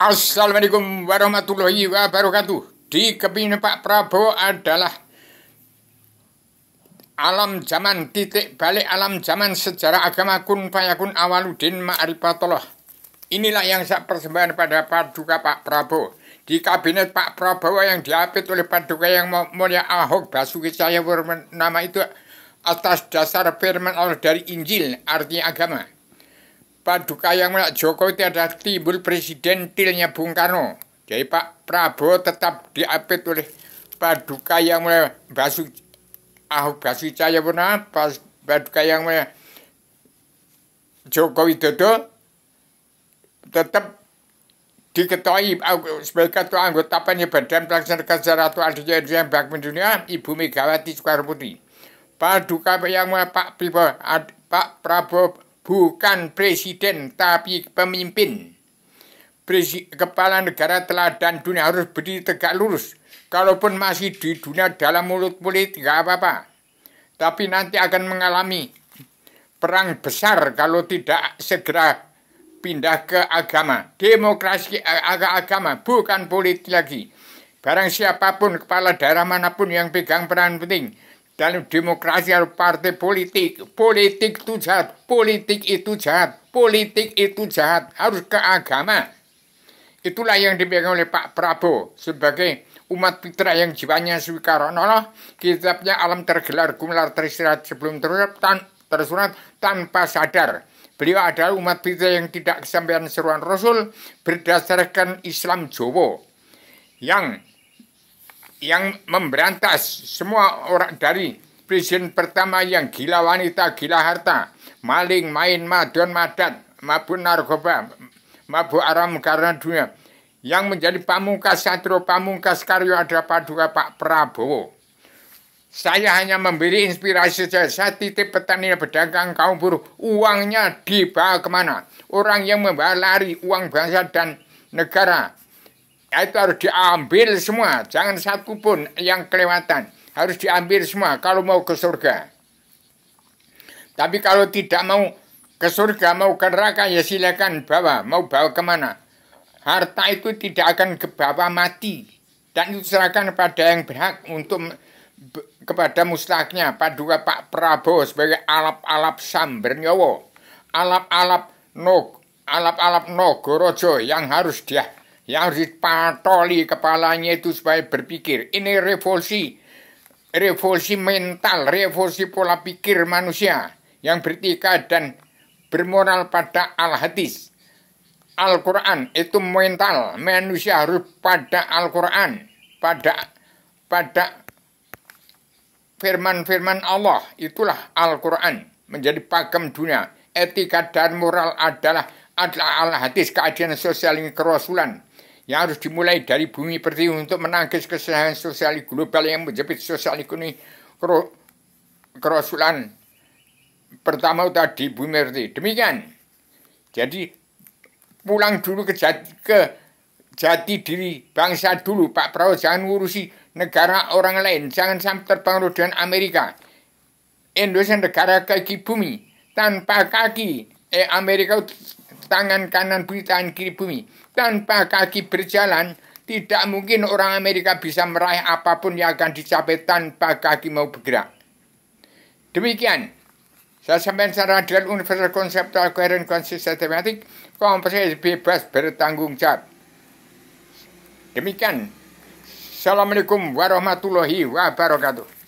Assalamualaikum warahmatullahi wabarakatuh. Di kepingin Pak Prabowo adalah alam zaman titik balik alam zaman sejarah agama kun fayakun awaludin ma'rifatullah. Inilah yang saya persembahkan pada Paduka Pak Prabowo. Di kabinet Pak Prabowo yang diapit oleh Paduka yang mulia Ahok Basuki Cahayapurnama itu atas dasar firman Allah dari Injil, artinya agama. Paduka yang mulia Jokowi itu adalah timbul presidentilnya Bung Karno. Jadi Pak Prabowo tetap diapit oleh Paduka yang mulia Ahok Basuki Cahayapurnama, Paduka yang mulia Jokowi Widodo tetap diketahui sebagai ketua anggota Badan Pelaksana Kesejahteraan Adil Bank Dunia Ibu Megawati Soekarno Putri. Paduka yang mulia Pak Prabowo bukan presiden tapi pemimpin. Kepala negara teladan dunia harus berdiri tegak lurus. Kalaupun masih di dunia dalam mulut politik nggak apa-apa. Tapi nanti akan mengalami perang besar kalau tidak segera pindah ke agama. Demokrasi agama bukan politik lagi. Barang siapapun kepala daerah manapun yang pegang peran penting dalam demokrasi atau partai politik. Politik itu jahat, politik itu jahat, politik itu jahat. Harus ke agama. Itulah yang dipegang oleh Pak Prabowo sebagai umat fitrah yang jiwanya swikaron Allah. Kitabnya alam tergelar, gumelar tersirat sebelum tersurat tanpa sadar. Beliau adalah umat fitrah yang tidak kesampaian seruan Rasul berdasarkan Islam Jawa yang memberantas semua orang dari presiden pertama yang gila wanita, gila harta, maling, main, madon, madat, mabuk narkoba, mabuk aram karena dunia. Yang menjadi pamungkas satrio pamungkas karyo adalah Paduka Pak Prabowo. Saya hanya memberi inspirasi saja. Saya titip petani pedagang kaum buruh. Uangnya dibawa kemana? Orang yang membawa lari uang bangsa dan negara. Itu harus diambil semua. Jangan satu pun yang kelewatan. Harus diambil semua kalau mau ke surga. Tapi kalau tidak mau ke surga, mau ke neraka, ya silakan bawa. Mau bawa kemana? Harta itu tidak akan kebawa mati. Dan itu serahkan pada yang berhak untuk kepada mustahaknya Paduka Pak Prabowo sebagai alap-alap Sambernyowo, alap-alap Nogorojo yang harus dipatoli kepalanya itu supaya berpikir. Ini revolusi mental, revolusi pola pikir manusia yang bertika dan bermoral pada al-hadis. Al-Quran itu mental, manusia harus pada Al-Quran, pada firman-firman Allah. Itulah Al-Quran menjadi pakem dunia. Etika dan moral adalah al-hadis, keadilan sosial yang kerasulan yang harus dimulai dari bumi pertiwi untuk menangkis kesalahan sosial global yang menjepit sosial ekonomi kerasulan pertama tadi bumi pertiwi. Demikian. Jadi pulang dulu ke jati diri bangsa dulu. Pak Prabowo jangan ngurusi negara orang lain. Jangan sampai terpengaruh dengan Amerika. Indonesia negara kaki bumi. Tanpa kaki. Amerika tangan kanan bumi, tangan kiri bumi. Tanpa kaki berjalan, tidak mungkin orang Amerika bisa meraih apapun yang akan dicapai tanpa kaki mau bergerak. Demikian. Saya sampaikan secara adil, universal, konseptual, koheren, konsisten, tematik, komprehensif, bebas, bertanggung jawab. Demikian. Assalamualaikum warahmatullahi wabarakatuh.